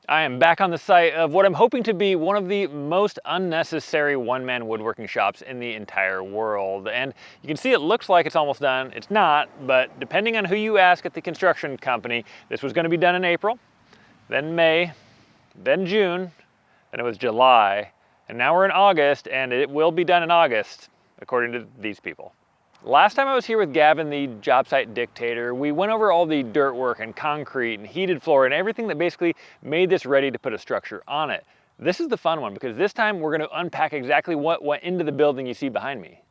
I am back on the site of what I'm hoping to be one of the most unnecessary one-man woodworking shops in the entire world. And you can see it looks like it's almost done. It's not, but depending on who you ask at the construction company, this was going to be done in April, then May, then June, then it was July, and now we're in August, and it will be done in August, according to these people. Last time I was here with Gavin, the job site dictator, we went over all the dirt work and concrete and heated floor and everything that basically made this ready to put a structure on it. This is the fun one because this time we're going to unpack exactly what went into the building you see behind me.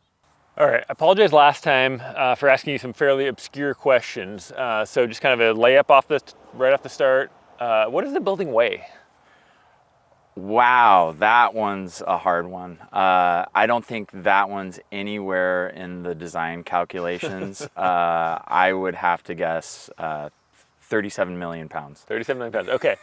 All right, I apologize last time for asking you some fairly obscure questions. So just kind of a layup right off the start. What does the building weigh? Wow, that one's a hard one. I don't think that one's anywhere in the design calculations. I would have to guess 37 million pounds. 37 million pounds, okay.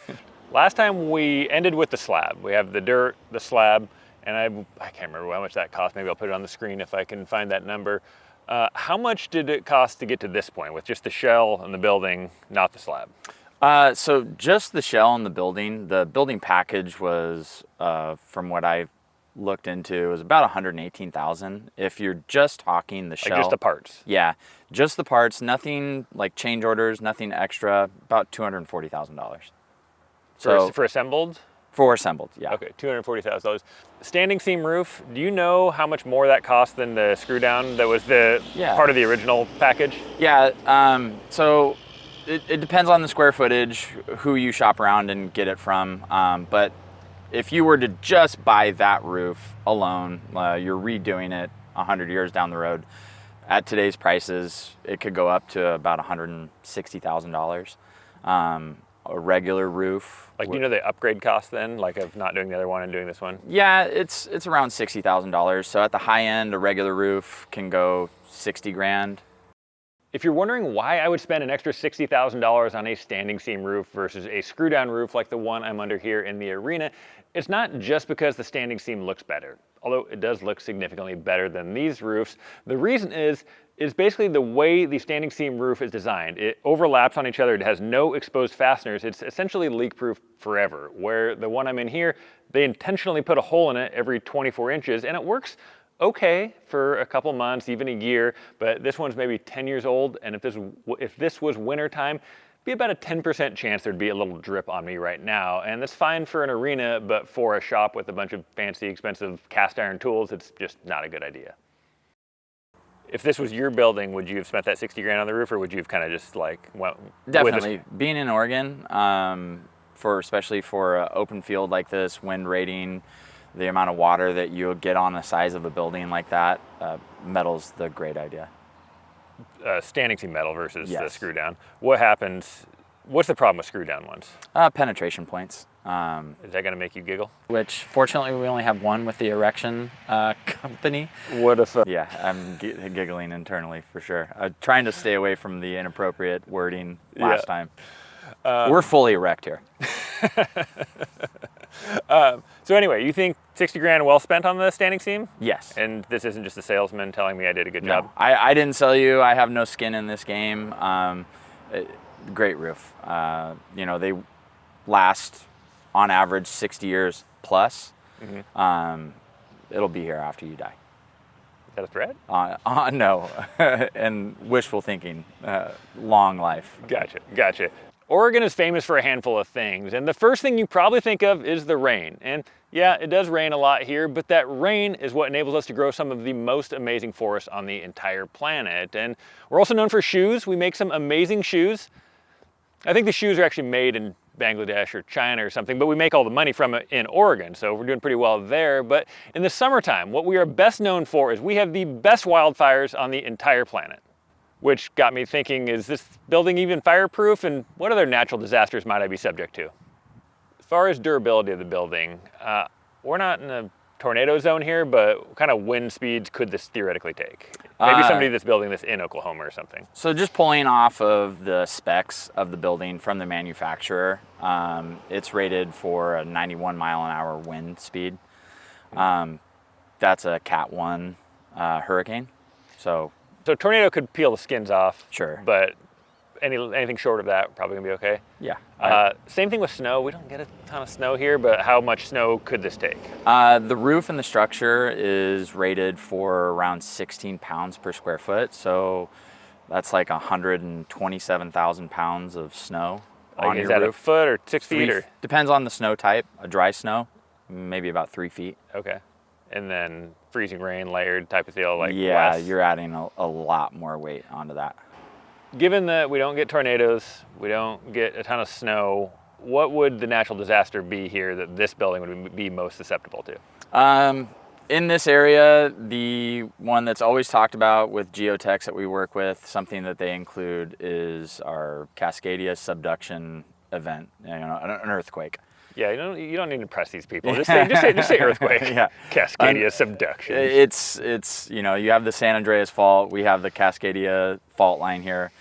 Last time we ended with the slab. We have the dirt, the slab, and I can't remember how much that cost. Maybe I'll put it on the screen if I can find that number. How much did it cost to get to this point with just the shell and the building, not the slab? So just the shell and the building package was, from what I looked into, was about 118,000. If you're just talking the shell. Like just the parts? Yeah, just the parts, nothing like change orders, nothing extra, about $240,000. So for assembled? For assembled, yeah. Okay, $240,000. Standing seam roof, do you know how much more that cost than the screw down that was the part of the original package? Yeah, so it depends on the square footage, who you shop around and get it from. But if you were to just buy that roof alone, you're redoing it 100 years down the road. At today's prices, it could go up to about $160,000. A regular roof. Like, do you know the upgrade cost then, like of not doing the other one and doing this one? Yeah, it's around $60,000. So at the high end, a regular roof can go 60 grand. If you're wondering why I would spend an extra $60,000 on a standing seam roof versus a screw down roof like the one I'm under here in the arena, it's not just because the standing seam looks better, although it does look significantly better than these roofs. The reason is basically the way the standing seam roof is designed. It overlaps on each other. It has no exposed fasteners. It's essentially leak-proof forever, where the one I'm in here, they intentionally put a hole in it every 24 inches, and it works okay for a couple months, even a year, but this one's maybe 10 years old, and if this was winter time, be about a 10% chance there'd be a little drip on me right now, and that's fine for an arena, but for a shop with a bunch of fancy, expensive cast iron tools, it's just not a good idea. If this was your building, would you have spent that 60 grand on the roof, or would you have kind of just like, well, definitely. Being in Oregon, especially for an open field like this, wind rating, the amount of water that you'll get on the size of a building like that, metal's the great idea. Standing seam metal versus the screw down. What happens? What's the problem with screw down ones? Penetration points. Is that going to make you giggle? Which, fortunately, we only have one with the erection company. What if? Yeah, I'm giggling internally for sure. Trying to stay away from the inappropriate wording last time. We're fully erect here. So anyway, you think 60 grand well spent on the standing seam? Yes. And this isn't just a salesman telling me I did a good job? I didn't sell you. I have no skin in this game. Great roof. They last on average 60 years plus. Mm-hmm. It'll be here after you die. Is that a threat? No. And wishful thinking. Long life. Gotcha. Oregon is famous for a handful of things, and the first thing you probably think of is the rain. And yeah, it does rain a lot here, but that rain is what enables us to grow some of the most amazing forests on the entire planet. And we're also known for shoes. We make some amazing shoes. I think the shoes are actually made in Bangladesh or China or something, but we make all the money from it in Oregon, so we're doing pretty well there. But in the summertime, what we are best known for is we have the best wildfires on the entire planet. Which got me thinking, is this building even fireproof, and what other natural disasters might I be subject to? As far as durability of the building, we're not in a tornado zone here, but what kind of wind speeds could this theoretically take? Maybe somebody that's building this in Oklahoma or something. So just pulling off of the specs of the building from the manufacturer, it's rated for a 91 mile an hour wind speed. That's a Cat 1 hurricane. So tornado could peel the skins off. Sure. But anything short of that, probably gonna be okay. Yeah. Same thing with snow. We don't get a ton of snow here, but how much snow could this take? The roof and the structure is rated for around 16 pounds per square foot. So that's like 127,000 pounds of snow on your Is that roof. a foot or 6 feet or? Depends on the snow type. A dry snow, maybe about 3 feet. Okay. And then freezing rain, layered type of deal, like Yeah, less. you're adding a lot more weight onto that. Given that we don't get tornadoes, we don't get a ton of snow, what would the natural disaster be here that this building would be most susceptible to? In this area, the one that's always talked about with geotechs that we work with, something that they include is our Cascadia subduction event, an earthquake. Yeah, you don't need to press these people. Just say earthquake. Yeah. Cascadia subduction. It's you have the San Andreas fault, we have the Cascadia fault line here,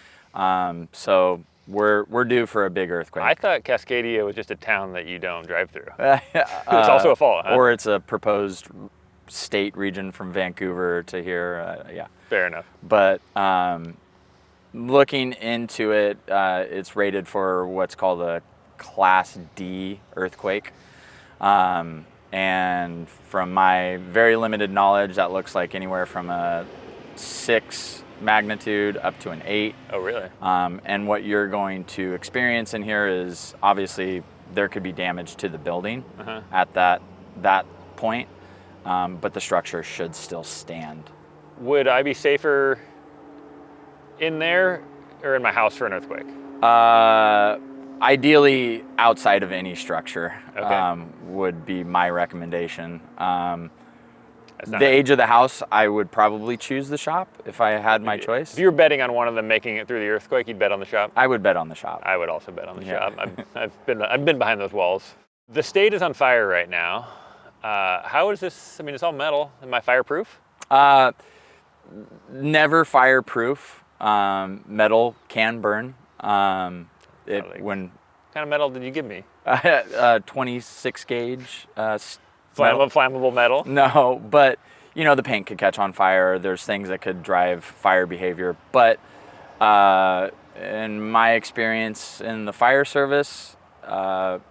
so we're due for a big earthquake. I thought Cascadia was just a town that you don't drive through. It's also a fault, huh? Or it's a proposed state region from Vancouver to here. Yeah. Fair enough. But looking into it, it's rated for what's called a Class D earthquake. And from my very limited knowledge, that looks like anywhere from a 6 magnitude up to an 8. Oh, really? And what you're going to experience in here is obviously there could be damage to the building at that point, but the structure should still stand. Would I be safer in there or in my house for an earthquake? Ideally, outside of any structure would be my recommendation. The age of the house, I would probably choose the shop if I had my choice. If you were betting on one of them making it through the earthquake, you'd bet on the shop? I would bet on the shop. I would also bet on the shop. I've been behind those walls. The state is on fire right now. How is this? I mean, it's all metal. Am I fireproof? Never fireproof. Metal can burn. What kind of metal did you give me? 26 gauge. Flammable metal? No, but the paint could catch on fire. There's things that could drive fire behavior. But in my experience in the fire service,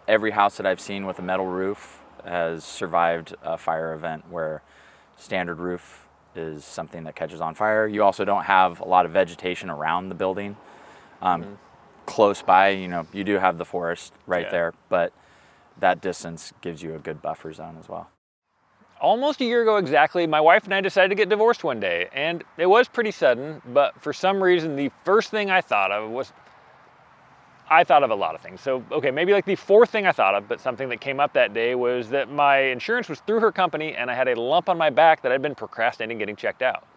every house that I've seen with a metal roof has survived a fire event where standard roof is something that catches on fire. You also don't have a lot of vegetation around the building. Close by, you do have the forest right there, but that distance gives you a good buffer zone as well. Almost a year ago exactly, my wife and I decided to get divorced one day, and it was pretty sudden, but for some reason, the first thing I thought of was, I thought of a lot of things. So, okay, maybe like the fourth thing I thought of, but something that came up that day was that my insurance was through her company and I had a lump on my back that I'd been procrastinating getting checked out.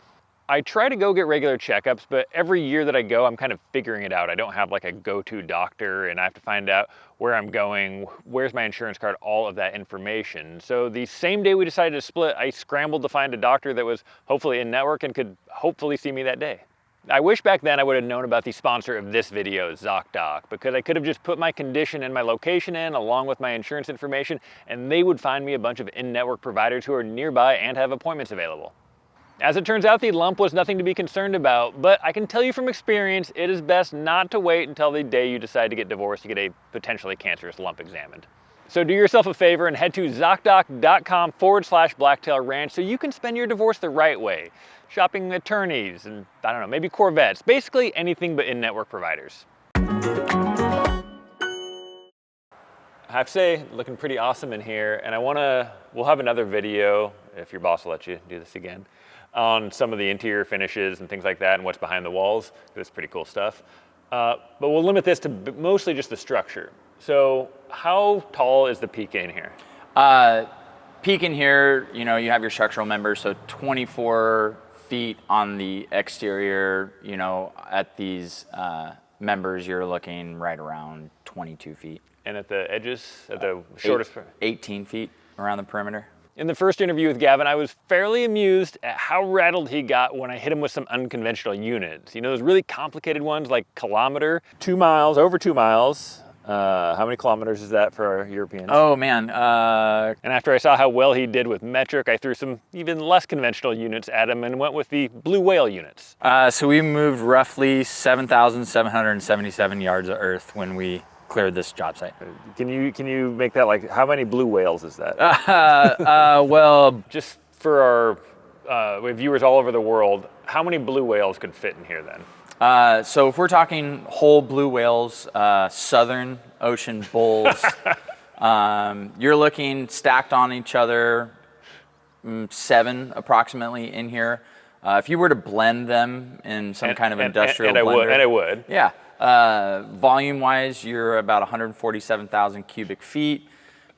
I try to go get regular checkups, but every year that I go, I'm kind of figuring it out. I don't have like a go-to doctor and I have to find out where I'm going, where's my insurance card, all of that information. So the same day we decided to split, I scrambled to find a doctor that was hopefully in network and could hopefully see me that day. I wish back then I would have known about the sponsor of this video, ZocDoc, because I could have just put my condition and my location in along with my insurance information and they would find me a bunch of in-network providers who are nearby and have appointments available. As it turns out, the lump was nothing to be concerned about, but I can tell you from experience, it is best not to wait until the day you decide to get divorced to get a potentially cancerous lump examined. So do yourself a favor and head to ZocDoc.com/Blacktail Ranch so you can spend your divorce the right way. Shopping attorneys and, I don't know, maybe Corvettes, basically anything but in-network providers. I have to say, looking pretty awesome in here, and we'll have another video, if your boss will let you do this again, on some of the interior finishes and things like that and what's behind the walls. It's pretty cool stuff. But we'll limit this to mostly just the structure. So how tall is the peak in here? Peak in here, you have your structural members, so 24 feet on the exterior. At these members, you're looking right around 22 feet. And at the edges, at the shortest? 18 feet around the perimeter. In the first interview with Gavin, I was fairly amused at how rattled he got when I hit him with some unconventional units. Those really complicated ones like kilometer, 2 miles, over 2 miles, How many kilometers is that for our Europeans? Oh man, And after I saw how well he did with metric, I threw some even less conventional units at him and went with the blue whale units. so we moved roughly 7,777 yards of earth when we cleared this job site. Can you make that like, how many blue whales is that? Well, Just for our viewers all over the world, how many blue whales could fit in here then? so if we're talking whole blue whales, southern ocean bulls, you're looking stacked on each other, 7 approximately in here. If you were to blend them in some kind of industrial blender. I would. Yeah. Volume-wise, you're about 147,000 cubic feet,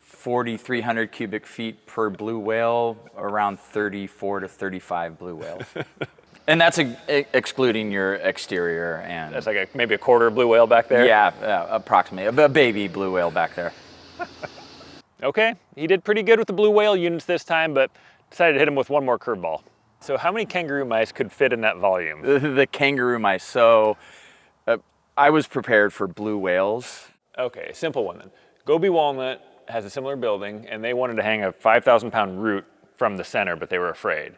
4,300 cubic feet per blue whale, around 34 to 35 blue whales. And that's excluding your exterior and... That's like maybe a quarter blue whale back there? Yeah, approximately. A baby blue whale back there. Okay, he did pretty good with the blue whale units this time, but decided to hit him with one more curveball. So how many kangaroo mice could fit in that volume? The kangaroo mice. So I was prepared for blue whales. Okay, simple one then. Gobi Walnut has a similar building, and they wanted to hang a 5,000-pound root from the center, but they were afraid.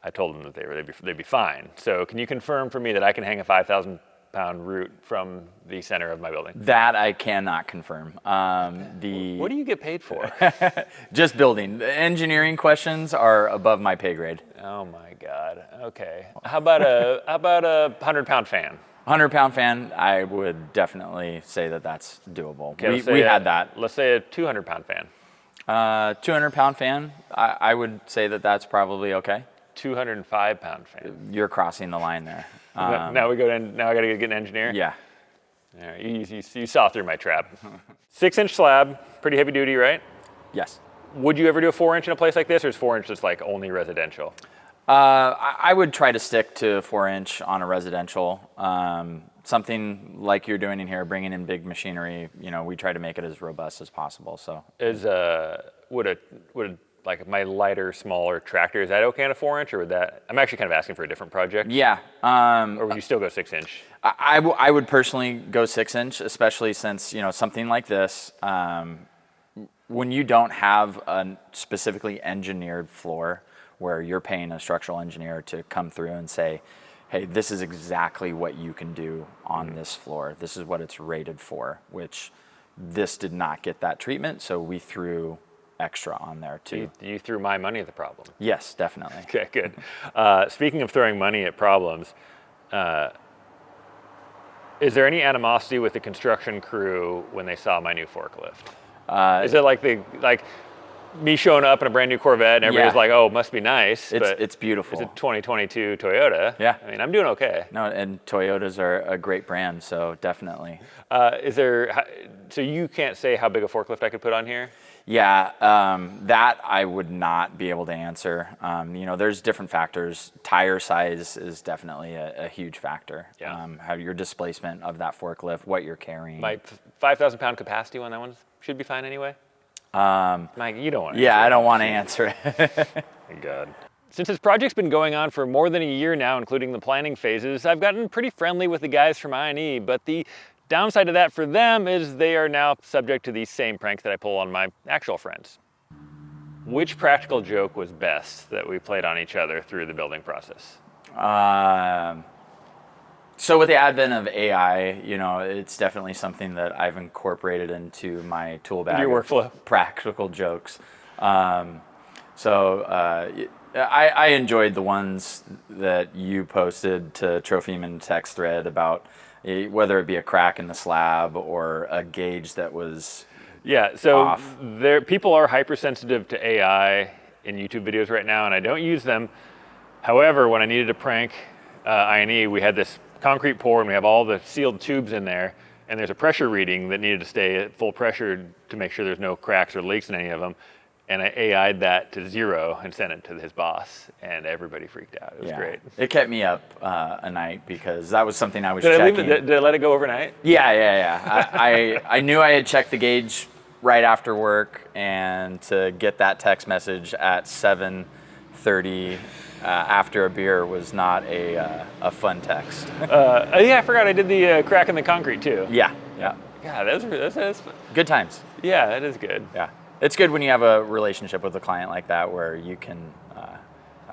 I told them that they'd be fine. So can you confirm for me that I can hang a 5,000-pound root from the center of my building? That I cannot confirm. What do you get paid for? Just building. The engineering questions are above my pay grade. Oh my God. Okay. How about a 100-pound fan? 100-pound fan, I would definitely say that that's doable. Okay, we had that. Let's say a 200-pound fan. 200-pound fan, I would say that that's probably okay. 205-pound fan. You're crossing the line there. Now I got to get an engineer? Yeah. All right, you saw through my trap. 6-inch slab, pretty heavy duty, right? Yes. Would you ever do a 4-inch in a place like this, or is 4-inch just like only residential? I would try to stick to 4-inch on a residential. Something like you're doing in here, bringing in big machinery, we try to make it as robust as possible. So would like my lighter, smaller tractor, is that okay on a 4-inch, or would that, I'm actually kind of asking for a different project. Yeah. Or would you still go 6-inch? I would personally go 6-inch, especially since, something like this, when you don't have a specifically engineered floor where you're paying a structural engineer to come through and say, hey, this is exactly what you can do on this floor. This is what it's rated for, which this did not get that treatment, so we threw extra on there too. You threw my money at the problem. Yes, definitely. Okay, good. Speaking of throwing money at problems, is there any animosity with the construction crew when they saw my new forklift? Is it like me showing up in a brand new Corvette and everybody's like, oh, it must be nice. It's beautiful. It's a 2022 Toyota. Yeah. I mean, I'm doing okay. No, and Toyotas are a great brand, so definitely. So you can't say how big a forklift I could put on here? Yeah, that I would not be able to answer. There's different factors. Tire size is definitely a huge factor. Yeah. How your displacement of that forklift, what you're carrying. My 5,000-pound capacity on that one should be fine anyway. Mike, you don't want to. Yeah, I don't want to answer it. Thank God. Since this project's been going on for more than a year now, including the planning phases, I've gotten pretty friendly with the guys from I&E, but the downside of that for them is they are now subject to these same pranks that I pull on my actual friends. Which practical joke was best that we played on each other through the building process? So with the advent of AI, it's definitely something that I've incorporated into my tool bag. Your workflow. Practical jokes. I enjoyed the ones that you posted to Trophyman text thread about whether it be a crack in the slab or a gauge that was off. People are hypersensitive to AI in YouTube videos right now, and I don't use them. However, when I needed to prank I&E, we had this concrete pour and we have all the sealed tubes in there, and there's a pressure reading that needed to stay at full pressure to make sure there's no cracks or leaks in any of them. And I AI'd that to 0 and sent it to his boss, and everybody freaked out. It was great. It kept me up a night because that was something I was checking. Did I let it go overnight? Yeah. I knew I had checked the gauge right after work, and to get that text message at 7:30 after a beer was not a fun text. I forgot I did the crack in the concrete too. Yeah. Yeah, that's Good times. yeah, that is good. Yeah. It's good when you have a relationship with a client like that where you can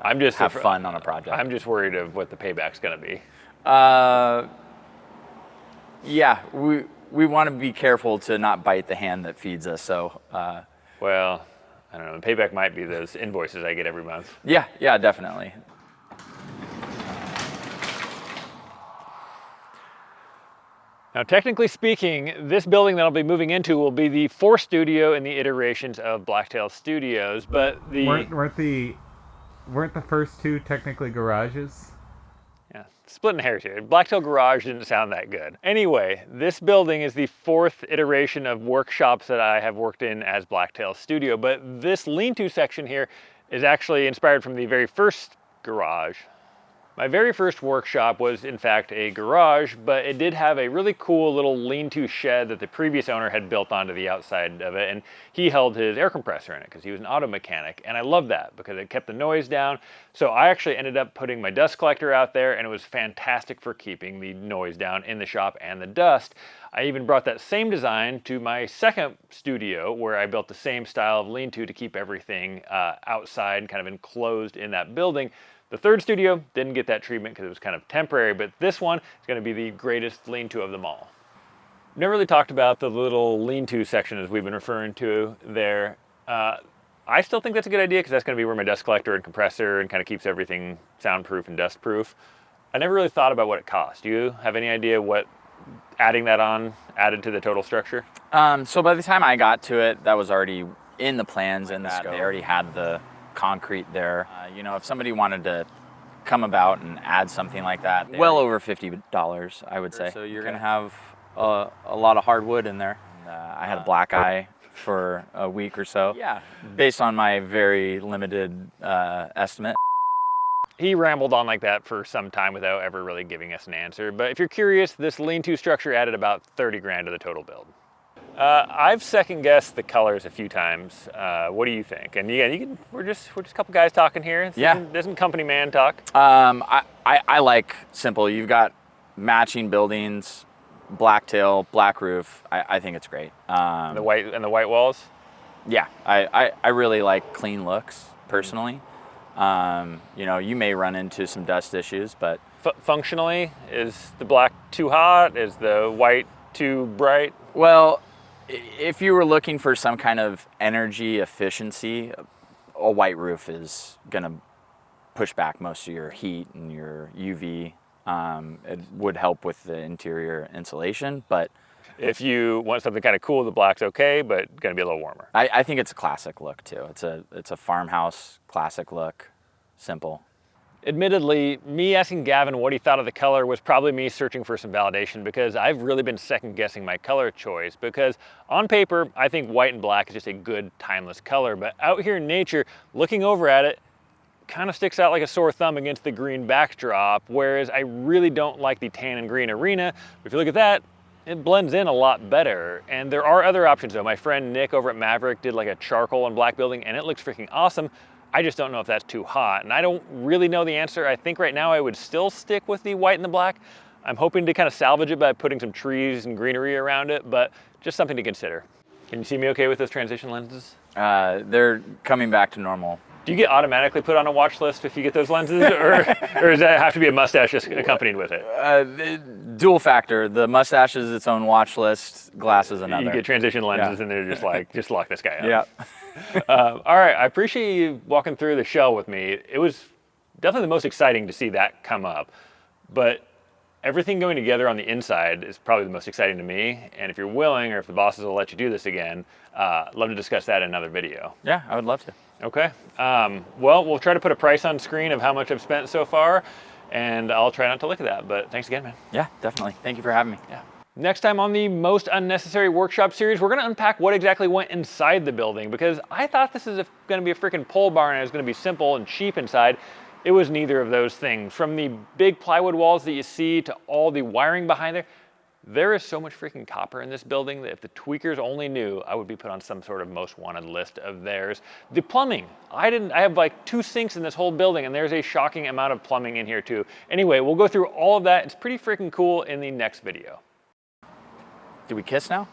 I'm just have fun on a project. I'm just worried of what the payback's going to be. Yeah, we want to be careful to not bite the hand that feeds us. So, Well, I don't know. Payback might be those invoices I get every month. yeah, definitely. Now, technically speaking, this building that I'll be moving into will be the fourth studio in the iterations of Blacktail Studios, but weren't the first two technically garages? yeah, splitting hairs here. Blacktail Garage didn't sound that good. Anyway, this building is the fourth iteration of workshops that I have worked in as Blacktail Studio, but this lean-to section here is actually inspired from the very first garage. My very first workshop was in fact a garage, but it did have a really cool little lean-to shed that the previous owner had built onto the outside of it, and he held his air compressor in it because he was an auto mechanic, and I loved that because it kept the noise down. So I actually ended up putting my dust collector out there, and it was fantastic for keeping the noise down in the shop and the dust. I even brought that same design to my second studio where I built the same style of lean-to to keep everything outside, kind of enclosed in that building. The third studio didn't get that treatment because it was kind of temporary, but this one is going to be the greatest lean-to of them all. Never really talked about the little lean-to section as we've been referring to there. I still think that's a good idea because that's going to be where my dust collector and compressor and kind of keeps everything soundproof and dust-proof. I never really thought about what it cost. Do you have any idea what adding that on added to the total structure? So by the time I got to it, that was already in the plans and that they already had the concrete there. You know, if somebody wanted to come about and add something like that, well over $50, I would say. So you're going to have a lot of hardwood in there. I had a black eye for a week or so. Yeah, based on my very limited estimate. He rambled on like that for some time without ever really giving us an answer. But if you're curious, this lean-to structure added about 30 grand to the total build. I've second guessed the colors a few times. What do you think? And yeah, we're just a couple guys talking here. This isn't company man talk. I like simple. You've got matching buildings, blacktail, black roof. I think it's great. The white walls. Yeah, I really like clean looks personally. You know, you may run into some dust issues, but Functionally, is the black too hot? Is the white too bright? Well, if you were looking for some kind of energy efficiency, a white roof is going to push back most of your heat and your UV. It would help with the interior insulation, but if you want something kind of cool, the black's okay, but going to be a little warmer. I think it's a classic look too. It's a farmhouse classic look, simple. Admittedly, me asking Gavin what he thought of the color was probably me searching for some validation because I've really been second guessing my color choice because on paper, I think white and black is just a good timeless color, but out here in nature, looking over at it, kind of sticks out like a sore thumb against the green backdrop, whereas I really don't like the tan and green arena. But if you look at that, it blends in a lot better. And there are other options though. My friend Nick over at Maverick did like a charcoal and black building and it looks freaking awesome. I just don't know if that's too hot. And I don't really know the answer. I think right now I would still stick with the white and the black. I'm hoping to kind of salvage it by putting some trees and greenery around it, but just something to consider. Can you see me okay with those transition lenses? They're coming back to normal. Do you get automatically put on a watch list if you get those lenses, or does that have to be a mustache just accompanied with it? Dual factor. The mustache is its own watch list, glasses another. You get transition lenses and they're just like, just lock this guy up. Yeah. All right, I appreciate you walking through the shell with me. It was definitely the most exciting to see that come up, but everything going together on the inside is probably the most exciting to me. And if you're willing, or if the bosses will let you do this again, love to discuss that in another video. Yeah, I would love to. Okay. Well, we'll try to put a price on screen of how much I've spent so far, and I'll try not to look at that. But thanks again, man. Yeah, definitely. Thank you for having me. Yeah. Next time on the Most Unnecessary Workshop series, we're going to unpack what exactly went inside the building, because I thought this is going to be a freaking pole barn and it was going to be simple and cheap inside. It was neither of those things. From the big plywood walls that you see to all the wiring behind there, there is so much freaking copper in this building that if the tweakers only knew, I would be put on some sort of most wanted list of theirs. The plumbing, I have like 2 sinks in this whole building and there's a shocking amount of plumbing in here too. Anyway, we'll go through all of that. It's pretty freaking cool in the next video. Do we kiss now?